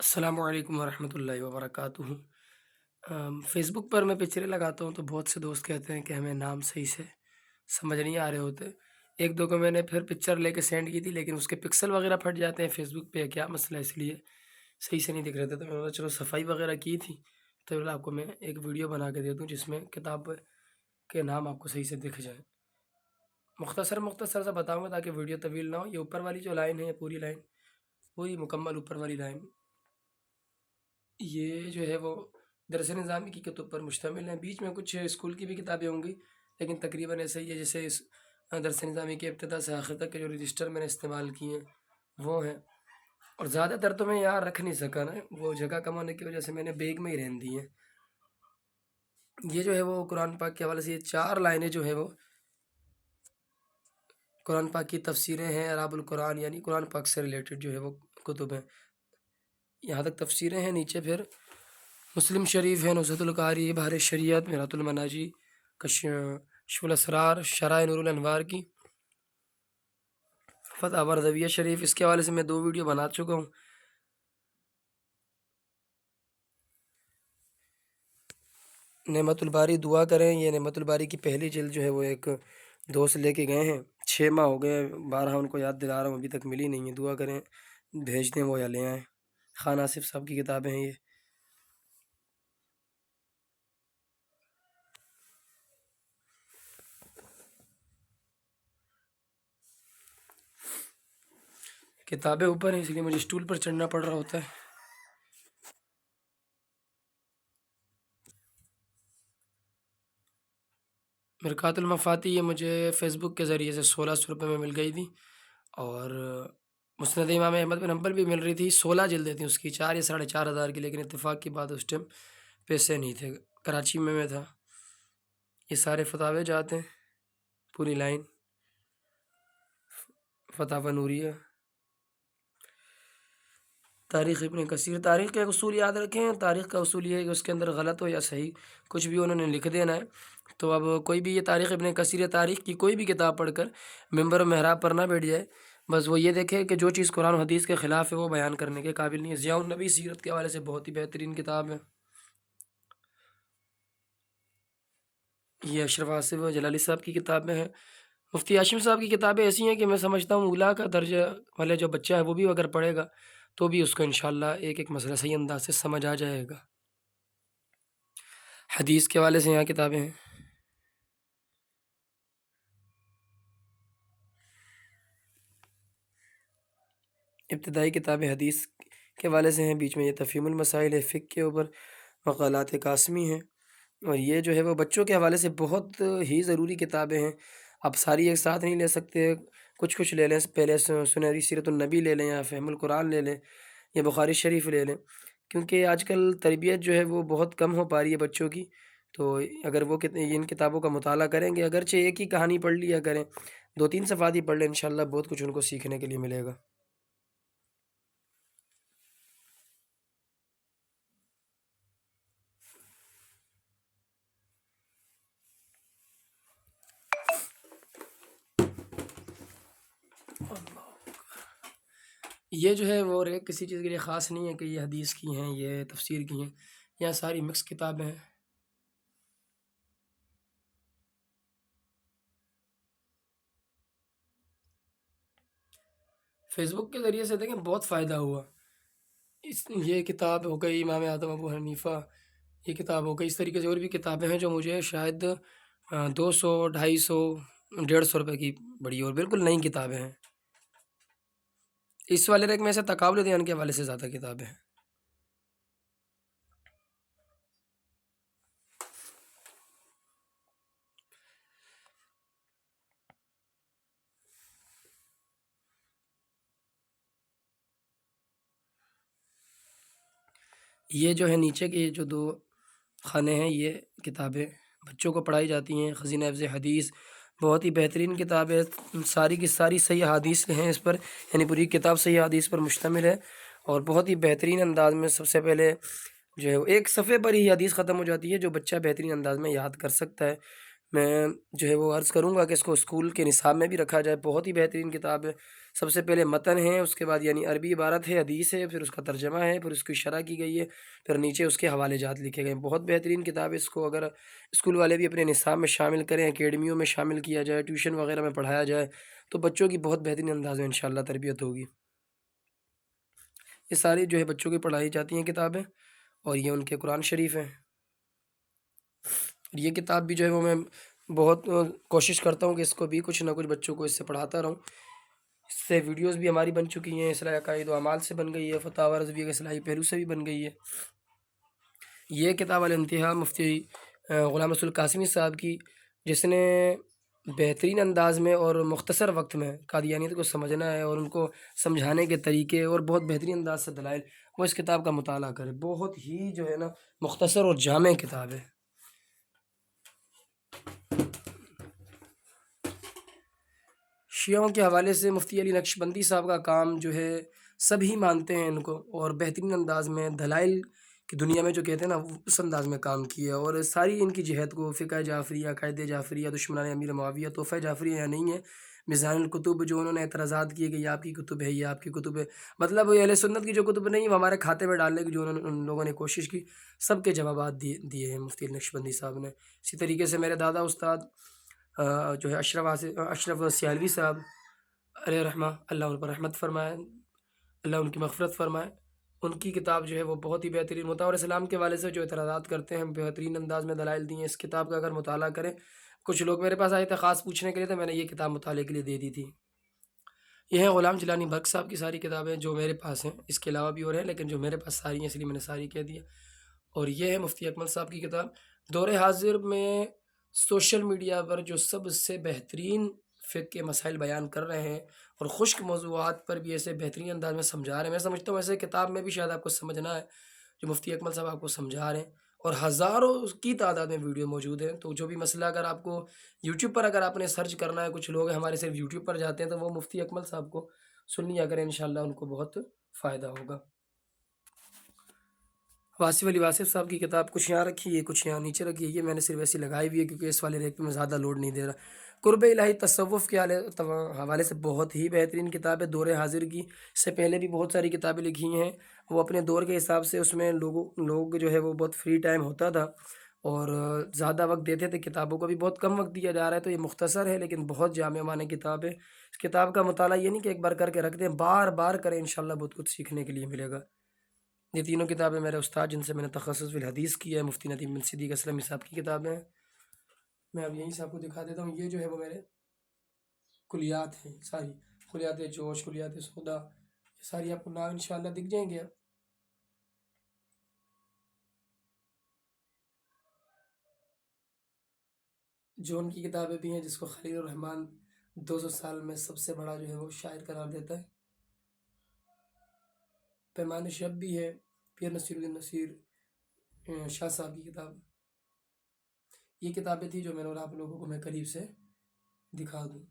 السلام علیکم ورحمۃ اللہ وبرکاتہ۔ فیس بک پر میں پکچریں لگاتا ہوں تو بہت سے دوست کہتے ہیں کہ ہمیں نام صحیح سے سمجھ نہیں آ رہے ہوتے۔ ایک دو کو میں نے پھر پکچر لے کے سینڈ کی تھی لیکن اس کے پکسل وغیرہ پھٹ جاتے ہیں فیس بک پہ، کیا مسئلہ ہے، اس لیے صحیح سے نہیں دکھ رہے تھے، تو میں نے بولا چلو صفائی وغیرہ کی تھی تو آپ کو میں ایک ویڈیو بنا کے دے دوں جس میں کتاب کے نام آپ کو صحیح سے دکھ جائیں۔ مختصر سا بتاؤں گا تاکہ ویڈیو طویل نہ ہو۔ یہ اوپر والی جو لائن ہے، یہ پوری لائن، پوری مکمل اوپر والی لائن، یہ جو ہے وہ درس نظامی کی کتب پر مشتمل ہیں۔ بیچ میں کچھ اسکول کی بھی کتابیں ہوں گی لیکن تقریباً ایسا ہی ہے جیسے اس درس نظامی کے ابتدا سے آخر تک کے جو رجسٹر میں نے استعمال کیے ہیں وہ ہیں، اور زیادہ تر تو میں یہاں رکھ نہیں سکا نا، وہ جگہ کم ہونے کی وجہ سے میں نے بیگ میں ہی رہن دی ہیں۔ یہ جو ہے وہ قرآن پاک کے حوالے سے یہ 4 لائنیں جو ہے وہ قرآن پاک کی تفسیریں ہیں، اعراب القرآن یعنی قرآن پاک سے ریلیٹڈ جو ہے وہ کتب ہیں، یہاں تک تفسیریں ہیں۔ نیچے پھر مسلم شریف ہے، نزہۃ القاری، بحر شریعت، میرات المناجی، کشف الاسرار، شرح نور الانوار کی، فتح رضویہ شریف، اس کے حوالے سے میں 2 ویڈیو بنا چکا ہوں۔ نعمت الباری دعا کریں، یہ نعمت الباری کی پہلی جلد جو ہے وہ ایک دوست لے کے گئے ہیں، 6 ماہ ہو گئے، بارہا ان کو یاد دلا رہا ہوں، ابھی تک ملی نہیں ہے، دعا کریں بھیج دیں وہ یا لے آئیں۔ خان آصف صاحب کی کتابیں ہیں یہ۔ کتابیں اوپر ہیں اس لیے مجھے اسٹول پر چڑھنا پڑ رہا ہوتا ہے۔ مرکات المفاتی یہ مجھے فیس بک کے ذریعے سے 1600 روپے میں مل گئی تھی، اور مسند امام احمد بن حنبل بھی مل رہی تھی، 16 جلدیں تھیں اس کی، 4 یا 4.5 ہزار کی، لیکن اتفاق کی بات اس ٹائم پیسے نہیں تھے، کراچی میں تھا۔ یہ سارے فتاوے جاتے ہیں، پوری لائن، فتاوی نوریہ، تاریخ ابن کثیر۔ تاریخ کا ایک اصول یاد رکھیں، تاریخ کا اصول یہ ہے کہ اس کے اندر غلط ہو یا صحیح کچھ بھی انہوں نے لکھ دینا ہے، تو اب کوئی بھی یہ تاریخ ابن کثیر یا تاریخ کی کوئی بھی کتاب پڑھ کر ممبر و محراب پر نہ بیٹھ جائے، بس وہ یہ دیکھے کہ جو چیز قرآن و حدیث کے خلاف ہے وہ بیان کرنے کے قابل نہیں ہے۔ ضیاء النبی سیرت کے حوالے سے بہت ہی بہترین کتاب ہے یہ، اشرف آصف جلالی صاحب کی کتابیں ہیں۔ مفتی ہاشم صاحب کی کتابیں ایسی ہیں کہ میں سمجھتا ہوں اولیٰ کا درجہ والے جو بچہ ہے وہ بھی اگر پڑھے گا تو بھی اس کو انشاءاللہ ایک ایک مسئلہ صحیح انداز سے سمجھ آ جائے گا۔ حدیث کے حوالے سے یہاں کتابیں ہیں۔ ابتدائی کتابیں حدیث کے حوالے سے ہیں، بیچ میں یہ تفہیم المسائل ہے، فقہ کے اوپر مقالات قاسمی ہیں، اور یہ جو ہے وہ بچوں کے حوالے سے بہت ہی ضروری کتابیں ہیں۔ آپ ساری ایک ساتھ نہیں لے سکتے، کچھ لے لیں، پہلے سنہری سیرت النبی لے لیں، یا فہم القرآن لے لیں، یا بخاری شریف لے لیں، کیونکہ آج کل تربیت جو ہے وہ بہت کم ہو پا رہی ہے بچوں کی، تو اگر وہ ان کتابوں کا مطالعہ کریں گے، اگرچہ ایک ہی کہانی پڑھ لیا کریں، 2-3 صفحات ہی پڑھ لیں، انشاءاللہ بہت کچھ ان کو سیکھنے کے لیے ملے گا۔ یہ جو ہے وہ اور ایک کسی چیز کے لیے خاص نہیں ہے کہ یہ حدیث کی ہیں، یہ تفسیر کی ہیں، یہاں ساری مکس کتابیں ہیں۔ فیس بک کے ذریعے سے دیکھیں بہت فائدہ ہوا، یہ کتاب ہو گئی امام اعظم ابو حنیفہ، یہ کتاب ہو گئی، اس طریقے سے اور بھی کتابیں ہیں جو مجھے شاید 200، 250، 150 روپے کی بڑی اور بالکل نئی کتابیں ہیں۔ اس والے ریک میں سے تقابل دیان کے حوالے سے زیادہ کتابیں ہیں۔ یہ جو ہے نیچے کے جو 2 خانے ہیں، یہ کتابیں بچوں کو پڑھائی جاتی ہیں، خزینہ حفظ حدیث بہت ہی بہترین کتاب ہے، ساری کی ساری صحیح حدیث ہیں اس پر، یعنی پوری کتاب صحیح حدیث پر مشتمل ہے، اور بہت ہی بہترین انداز میں سب سے پہلے جو ہے ایک صفحے پر ہی حدیث ختم ہو جاتی ہے جو بچہ بہترین انداز میں یاد کر سکتا ہے۔ میں جو ہے وہ عرض کروں گا کہ اس کو اسکول کے نصاب میں بھی رکھا جائے، بہت ہی بہترین کتاب ہے۔ سب سے پہلے متن ہے، اس کے بعد یعنی عربی عبارت ہے، حدیث ہے، پھر اس کا ترجمہ ہے، پھر اس کی شرح کی گئی ہے، پھر نیچے اس کے حوالے جات لکھے گئے ہیں۔ بہت بہترین کتاب ہے، اس کو اگر اسکول والے بھی اپنے نصاب میں شامل کریں، اکیڈمیوں میں شامل کیا جائے، ٹیوشن وغیرہ میں پڑھایا جائے تو بچوں کی بہت بہترین انداز میں انشاءاللہ تربیت ہوگی۔ یہ ساری جو ہے بچوں کی پڑھائی جاتی ہیں کتابیں، اور یہ ان کے قرآن شریف ہیں۔ یہ کتاب بھی جو ہے وہ میں بہت کوشش کرتا ہوں کہ اس کو بھی کچھ نہ کچھ بچوں کو اس سے پڑھاتا رہوں۔ اس سے ویڈیوز بھی ہماری بن چکی ہیں، اصلاح عقائد و اعمال سے بن گئی ہے، فتاوی رضویہ کے اصلاحی پہلو سے بھی بن گئی ہے۔ یہ کتاب الانتہا مفتی غلام رسول قاسمی صاحب کی، جس نے بہترین انداز میں اور مختصر وقت میں قادیانیت کو سمجھنا ہے اور ان کو سمجھانے کے طریقے اور بہت بہترین انداز سے دلائل، وہ اس کتاب کا مطالعہ کرے۔ بہت ہی جو ہے نا مختصر اور جامع کتاب ہے۔ شیعوں کے حوالے سے مفتی علی نقشبندی صاحب کا کام جو ہے سبھی مانتے ہیں ان کو، اور بہترین انداز میں دلائل کی دنیا میں جو کہتے ہیں نا اس انداز میں کام کیا، اور ساری ان کی جہت کو فقہ جعفریہ، عقائد جعفریہ، دشمنان امیر معاویہ، تحفہ جعفریہ یا نہیں ہے، میزان الکتب جو انہوں نے اعتراضات کیے کہ یہ آپ کی کتب ہے، یہ آپ کی کتب ہے، مطلب اہل سنت کی جو کتب نہیں وہ ہمارے کھاتے میں ڈالنے کی جو ان لوگوں نے کوشش کی، سب کے جوابات دیے ہیں مفتی علی نقشبندی صاحب نے۔ اسی طریقے سے میرے دادا استاد جو ہے اشرف سیالوی صاحب علیہ رحمہ، اللہ ان پر رحمت فرمائے، اللہ ان کی مغفرت فرمائے، ان کی کتاب جو ہے وہ بہت ہی بہترین مطالعہ اور اسلام کے والے سے جو اعتراضات کرتے ہیں بہترین انداز میں دلائل دیے ہیں۔ اس کتاب کا اگر مطالعہ کریں، کچھ لوگ میرے پاس آئے تھے خاص پوچھنے کے لیے، تو میں نے یہ کتاب مطالعے کے لیے دے دی تھی۔ یہ ہے غلام جیلانی برق صاحب کی ساری کتابیں جو میرے پاس ہیں، اس کے علاوہ بھی اور ہیں لیکن جو میرے پاس ساری ہیں اس لیے میں نے ساری کہہ دیا۔ اور یہ ہے مفتی اکمل صاحب کی کتاب۔ دور حاضر میں سوشل میڈیا پر جو سب سے بہترین فقہ کے مسائل بیان کر رہے ہیں اور خشک موضوعات پر بھی ایسے بہترین انداز میں سمجھا رہے ہیں، میں سمجھتا ہوں ایسے کتاب میں بھی شاید آپ کو سمجھنا ہے جو مفتی اکمل صاحب آپ کو سمجھا رہے ہیں، اور ہزاروں کی تعداد میں ویڈیو موجود ہیں۔ تو جو بھی مسئلہ اگر آپ کو یوٹیوب پر اگر آپ نے سرچ کرنا ہے، کچھ لوگ ہمارے صرف یوٹیوب پر جاتے ہیں، تو وہ مفتی اکمل صاحب کو سن لیا کریں، انشاءاللہ ان کو بہت فائدہ ہوگا۔ واصف علی واصف صاحب کی کتاب کچھ یہاں رکھی ہے، کچھ یہاں نیچے رکھی ہے، یہ میں نے صرف ایسی لگائی ہوئی ہے کیونکہ اس والے ریک پہ میں زیادہ لوڈ نہیں دے رہا۔ قرب الہی تصوف کے حوالے سے بہت ہی بہترین کتاب ہے، دور حاضر کی، اس سے پہلے بھی بہت ساری کتابیں لکھی ہیں۔ وہ اپنے دور کے حساب سے اس میں لوگ جو ہے وہ بہت فری ٹائم ہوتا تھا اور زیادہ وقت دیتے تھے، کتابوں کو بھی بہت کم وقت دیا جا رہا ہے، تو یہ مختصر ہے لیکن بہت جامع معنی کتاب ہے۔ اس کتاب کا مطالعہ یہ نہیں کہ ایک بار کر کے رکھ دیں، بار بار کریں، انشاءاللہ بہت کچھ سیکھنے کے لیے ملے گا۔ یہ تینوں کتابیں میرے استاد جن سے میں نے تخصص فی الحدیث کیا ہے، مفتی ندیم بن صدیق اسلمی صاحب کی کتابیں ہیں۔ میں اب یہیں سے آپ کو دکھا دیتا ہوں، یہ جو ہے وہ میرے کلیات ہیں، ساری کلیات جوش، کلیات سودا، یہ ساری آپ کو نام انشاءاللہ دکھ جائیں گے۔ جو ان کی کتابیں بھی ہیں جس کو خلیل الرحمن 200 سال میں سب سے بڑا جو ہے وہ شاعر قرار دیتا ہے۔ پیمان شب بھی ہے، پیر نصیر الدین نصیر شاہ صاحب کی کتاب۔ یہ کتابیں تھیں جو میں نے آپ لوگوں کو میں قریب سے دکھا دوں۔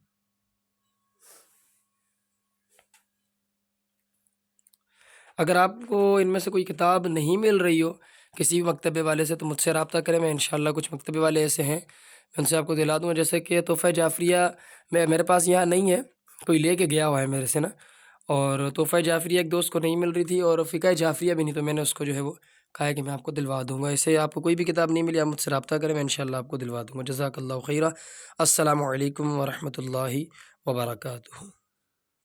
اگر آپ کو ان میں سے کوئی کتاب نہیں مل رہی ہو کسی بھی مکتبے والے سے، تو مجھ سے رابطہ کریں، میں انشاءاللہ کچھ مکتبے والے ایسے ہیں میں ان سے آپ کو دلا دوں گا۔ جیسے کہ تحفہ جعفریہ میرے پاس یہاں نہیں ہے، کوئی لے کے گیا ہوا ہے میرے سے نا، اور تحفہ جعفریہ ایک دوست کو نہیں مل رہی تھی، اور فقہ جعفریہ بھی نہیں، تو میں نے اس کو جو ہے وہ کہا ہے کہ میں آپ کو دلوا دوں گا۔ ایسے آپ کو کوئی بھی کتاب نہیں ملی، آپ مجھ سے رابطہ کریں، میں انشاءاللہ آپ کو دلوا دوں گا۔ جزاک اللہ خیرہ۔ السلام علیکم ورحمۃ اللہ وبرکاتہ۔